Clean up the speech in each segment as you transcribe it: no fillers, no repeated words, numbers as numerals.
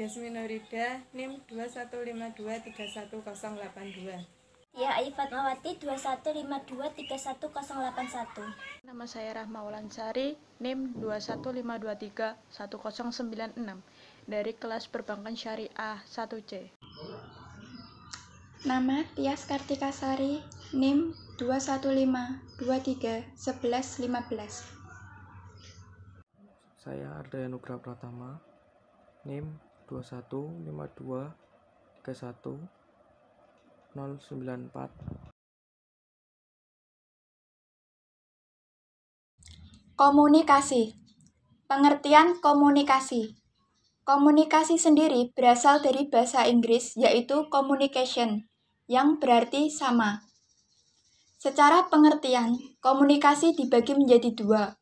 Desmi Nurida, NIM 2152318082. Ya, Ai Fatmawati 2152318081. Nama saya Rahma Wulansari, NIM 2152319096 dari kelas Perbankan Syariah 1C. Nama Tias Kartikasari, NIM 215231115. Saya Ardaya Nugraha Pratama, NIM 215231094. Komunikasi. Pengertian komunikasi. Komunikasi sendiri berasal dari bahasa Inggris yaitu communication, yang berarti sama. Secara pengertian, komunikasi dibagi menjadi dua,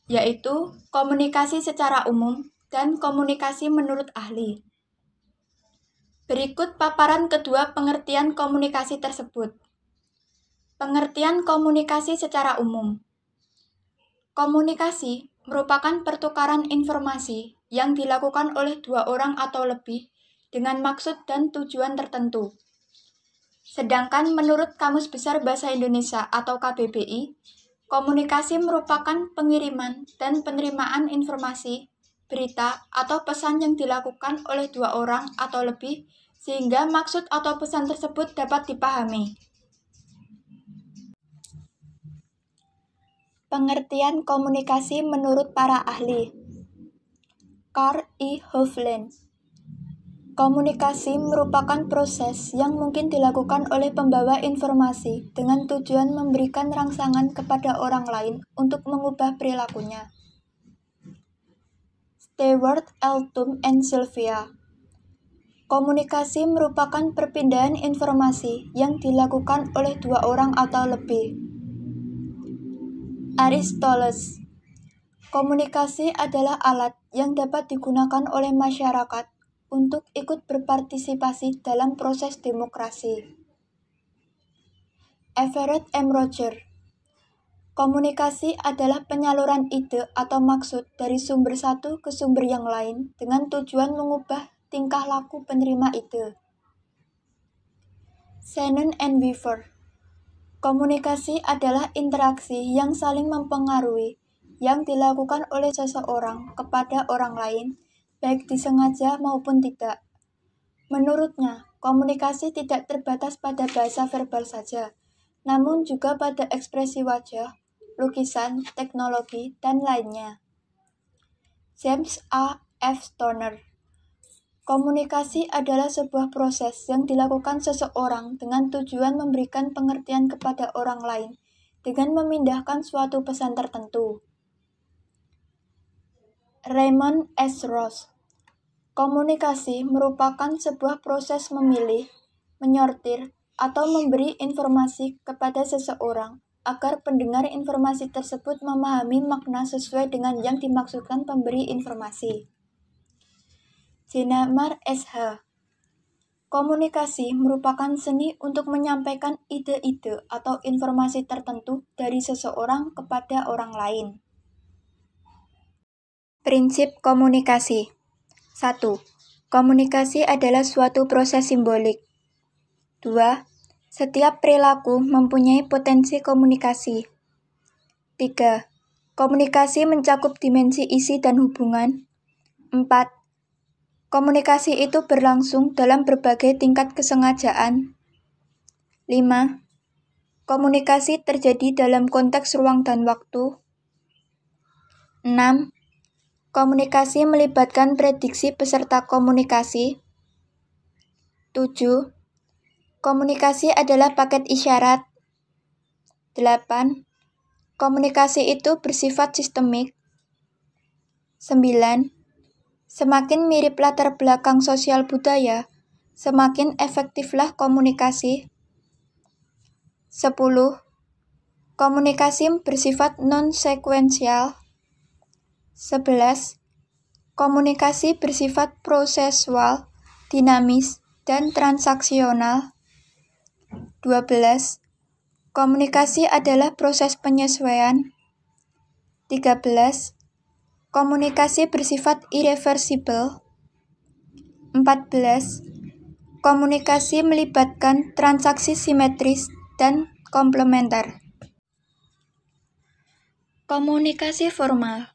yaitu komunikasi secara umum dan komunikasi menurut ahli. Berikut paparan kedua pengertian komunikasi tersebut. Pengertian komunikasi secara umum. Komunikasi merupakan pertukaran informasi yang dilakukan oleh dua orang atau lebih dengan maksud dan tujuan tertentu. Sedangkan menurut Kamus Besar Bahasa Indonesia atau KBBI, komunikasi merupakan pengiriman dan penerimaan informasi, berita, atau pesan yang dilakukan oleh dua orang atau lebih sehingga maksud atau pesan tersebut dapat dipahami. Pengertian komunikasi menurut para ahli. Carl E. Hovland. Komunikasi merupakan proses yang mungkin dilakukan oleh pembawa informasi dengan tujuan memberikan rangsangan kepada orang lain untuk mengubah perilakunya. Stewart, Eltum, and Sylvia. Komunikasi merupakan perpindahan informasi yang dilakukan oleh dua orang atau lebih. Aristoteles. Komunikasi adalah alat yang dapat digunakan oleh masyarakat untuk ikut berpartisipasi dalam proses demokrasi. Everett M. Roger. Komunikasi adalah penyaluran ide atau maksud dari sumber satu ke sumber yang lain dengan tujuan mengubah tingkah laku penerima ide. Shannon and Weaver. Komunikasi adalah interaksi yang saling mempengaruhi yang dilakukan oleh seseorang kepada orang lain, baik disengaja maupun tidak. Menurutnya, komunikasi tidak terbatas pada bahasa verbal saja, namun juga pada ekspresi wajah, lukisan, teknologi, dan lainnya. James A. F. Stoner. Komunikasi adalah sebuah proses yang dilakukan seseorang dengan tujuan memberikan pengertian kepada orang lain dengan memindahkan suatu pesan tertentu. Raymond S. Ross. Komunikasi merupakan sebuah proses memilih, menyortir, atau memberi informasi kepada seseorang agar pendengar informasi tersebut memahami makna sesuai dengan yang dimaksudkan pemberi informasi. Jenamar S.H. Komunikasi merupakan seni untuk menyampaikan ide-ide atau informasi tertentu dari seseorang kepada orang lain. Prinsip komunikasi. 1. Komunikasi adalah suatu proses simbolik. 2. Setiap perilaku mempunyai potensi komunikasi. 3. Komunikasi mencakup dimensi isi dan hubungan. 4. Komunikasi itu berlangsung dalam berbagai tingkat kesengajaan. 5. Komunikasi terjadi dalam konteks ruang dan waktu. 6. Komunikasi melibatkan prediksi peserta komunikasi. 7. Komunikasi adalah paket isyarat. 8. Komunikasi itu bersifat sistemik. 9. Semakin mirip latar belakang sosial budaya, semakin efektiflah komunikasi. 10. Komunikasi bersifat non-sekuensial. 11. Komunikasi bersifat prosesual, dinamis, dan transaksional. 12. Komunikasi adalah proses penyesuaian. 13. Komunikasi bersifat irreversibel. 14. Komunikasi melibatkan transaksi simetris dan komplementer. Komunikasi formal.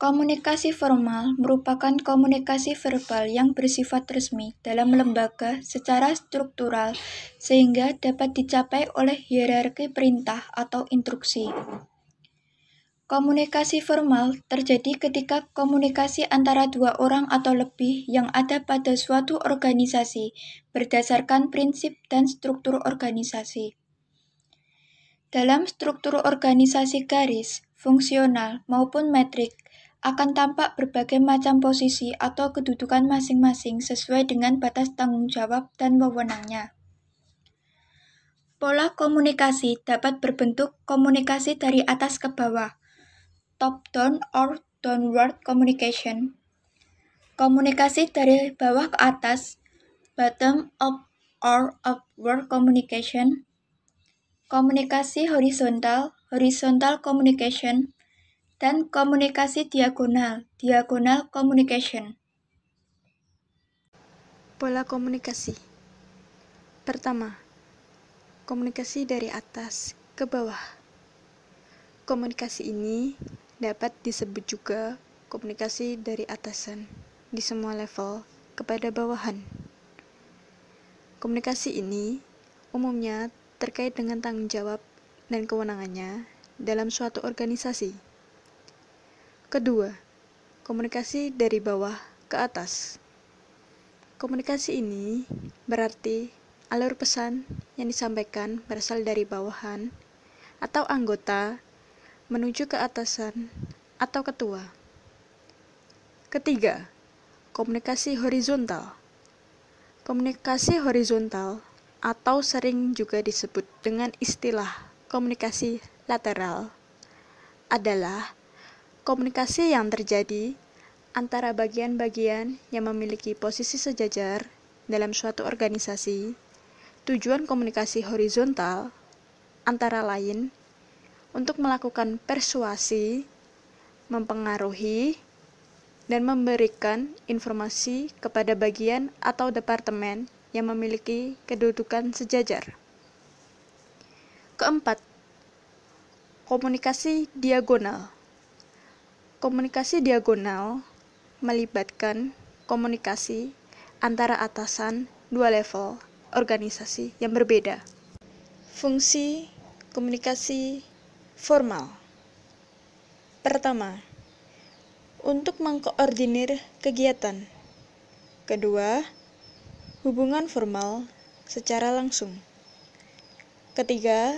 Komunikasi formal merupakan komunikasi verbal yang bersifat resmi dalam lembaga secara struktural sehingga dapat dicapai oleh hierarki perintah atau instruksi. Komunikasi formal terjadi ketika komunikasi antara dua orang atau lebih yang ada pada suatu organisasi berdasarkan prinsip dan struktur organisasi. Dalam struktur organisasi garis, fungsional, maupun metrik, akan tampak berbagai macam posisi atau kedudukan masing-masing sesuai dengan batas tanggung jawab dan wewenangnya. Pola komunikasi dapat berbentuk komunikasi dari atas ke bawah, top-down or downward communication. Komunikasi dari bawah ke atas, bottom-up or upward communication. Komunikasi horizontal, horizontal communication. Dan komunikasi diagonal, diagonal communication. Pola komunikasi. Pertama, komunikasi dari atas ke bawah. Komunikasi ini dapat disebut juga komunikasi dari atasan di semua level kepada bawahan. Komunikasi ini umumnya terkait dengan tanggung jawab dan kewenangannya dalam suatu organisasi. Kedua, komunikasi dari bawah ke atas. Komunikasi ini berarti alur pesan yang disampaikan berasal dari bawahan atau anggota menuju ke atasan atau ketua. Ketiga, komunikasi horizontal. Komunikasi horizontal atau sering juga disebut dengan istilah komunikasi lateral adalah komunikasi yang terjadi antara bagian-bagian yang memiliki posisi sejajar dalam suatu organisasi. Tujuan komunikasi horizontal antara lain untuk melakukan persuasi, mempengaruhi, dan memberikan informasi kepada bagian atau departemen yang memiliki kedudukan sejajar. Keempat, komunikasi diagonal. Komunikasi diagonal melibatkan komunikasi antara atasan dua level organisasi yang berbeda. Fungsi komunikasi formal. Pertama, untuk mengkoordinir kegiatan. Kedua, hubungan formal secara langsung. Ketiga,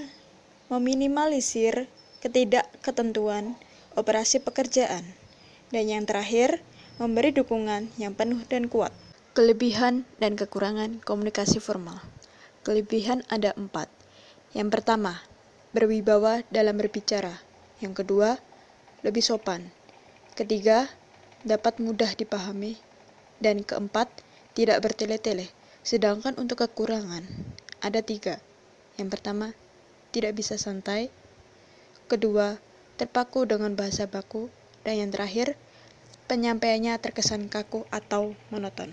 meminimalisir ketidakketentuan operasi pekerjaan. Dan yang terakhir, memberi dukungan yang penuh dan kuat. Kelebihan dan kekurangan komunikasi formal. Kelebihan ada 4. Yang pertama, berwibawa dalam berbicara. Yang kedua, lebih sopan. Ketiga, dapat mudah dipahami. Dan keempat, tidak bertele-tele. Sedangkan untuk kekurangan, ada 3. Yang pertama, tidak bisa santai. Kedua, terpaku dengan bahasa baku. Dan yang terakhir, penyampaiannya terkesan kaku atau monoton.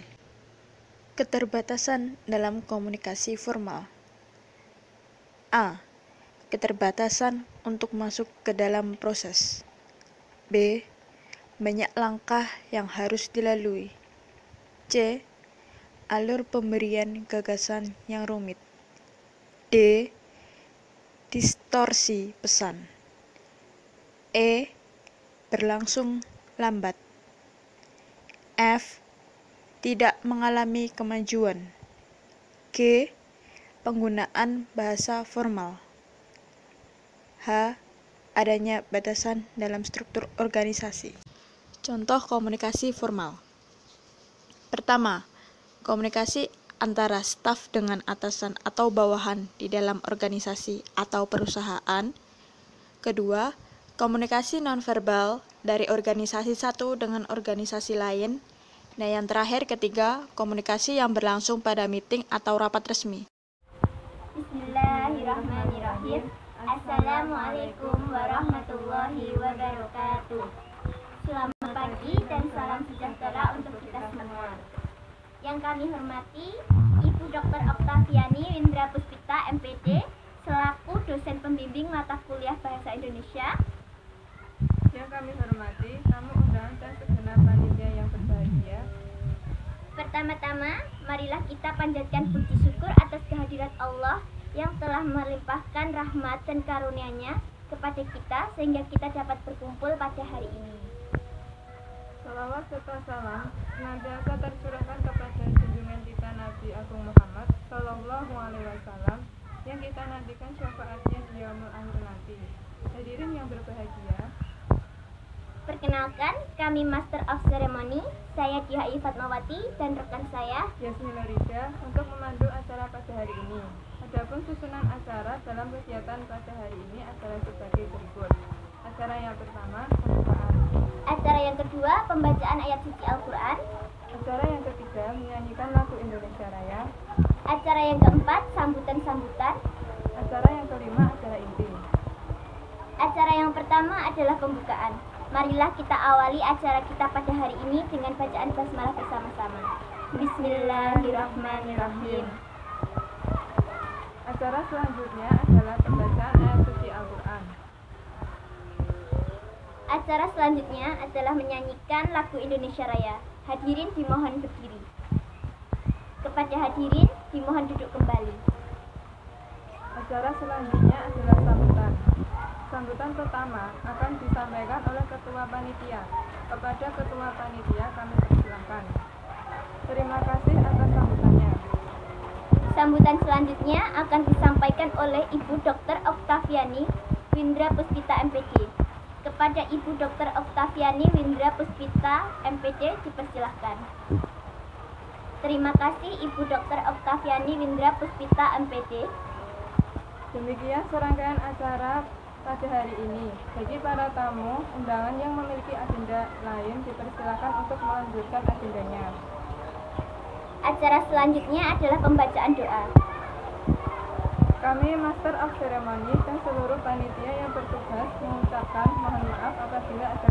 Keterbatasan dalam komunikasi formal. A. Keterbatasan untuk masuk ke dalam proses. B. Banyak langkah yang harus dilalui. C. Alur pemberian gagasan yang rumit. D. Distorsi pesan. E. Berlangsung lambat. F. Tidak mengalami kemajuan. G. Penggunaan bahasa formal. H. Adanya batasan dalam struktur organisasi. Contoh komunikasi formal. Pertama, komunikasi antara staf dengan atasan atau bawahan di dalam organisasi atau perusahaan. Kedua, komunikasi nonverbal dari organisasi satu dengan organisasi lain. Dan yang terakhir ketiga, komunikasi yang berlangsung pada meeting atau rapat resmi. Bismillahirrahmanirrahim. Assalamualaikum warahmatullahi wabarakatuh. Selamat pagi dan salam sejahtera untuk kita semua. Yang kami hormati Ibu Dr. Oktaviani Windra Puspita, MPD, selaku dosen pembimbing mata kuliah Bahasa Indonesia. Yang kami hormati tamu undangan dan segenap panitia yang berbahagia. Pertama-tama, marilah kita panjatkan puji syukur atas kehadirat Allah yang telah melimpahkan rahmat dan karunia-Nya kepada kita sehingga kita dapat berkumpul pada hari ini. Salawat serta salam senantiasa tercurahkan kepada junjungan kita Nabi Agung Muhammad Sallallahu Alaihi Wasallam yang kita nantikan syafaatnya di yaumul akhir nanti. Hadirin yang berbahagia, Perkenalkan, kami Master of Ceremony, saya Diha Fatmawati dan rekan saya. Yasmin Nurida, untuk memandu acara pada hari ini. Adapun susunan acara dalam kegiatan pada hari ini adalah sebagai berikut. Acara yang pertama, pembukaan. Acara yang kedua, pembacaan ayat suci Al-Quran. Acara yang ketiga, menyanyikan lagu Indonesia Raya. Acara yang keempat, sambutan-sambutan. Acara yang kelima, acara inti. Acara yang pertama adalah pembukaan. Marilah kita awali acara kita pada hari ini dengan bacaan basmalah bersama-sama. Bismillahirrahmanirrahim. Acara selanjutnya adalah pembacaan ayat suci Al-Quran. Acara selanjutnya adalah menyanyikan lagu Indonesia Raya. Hadirin dimohon berdiri. Kepada hadirin dimohon duduk kembali. Acara selanjutnya adalah sambutan. Sambutan pertama akan disampaikan oleh Ketua Panitia. Kepada Ketua Panitia kami persilakan. Terima kasih atas sambutannya. Sambutan selanjutnya akan disampaikan oleh Ibu Dr. Oktaviani Windra Puspita, MPD. Kepada Ibu Dr. Oktaviani Windra Puspita, MPD, dipersilahkan. Terima kasih Ibu Dr. Oktaviani Windra Puspita, MPD. Demikian serangkaian acara pada hari ini. Bagi para tamu undangan yang memiliki agenda lain dipersilakan untuk melanjutkan agendanya. Acara selanjutnya adalah pembacaan doa. Kami Master of Ceremony dan seluruh panitia yang bertugas mengucapkan mohon maaf apabila ada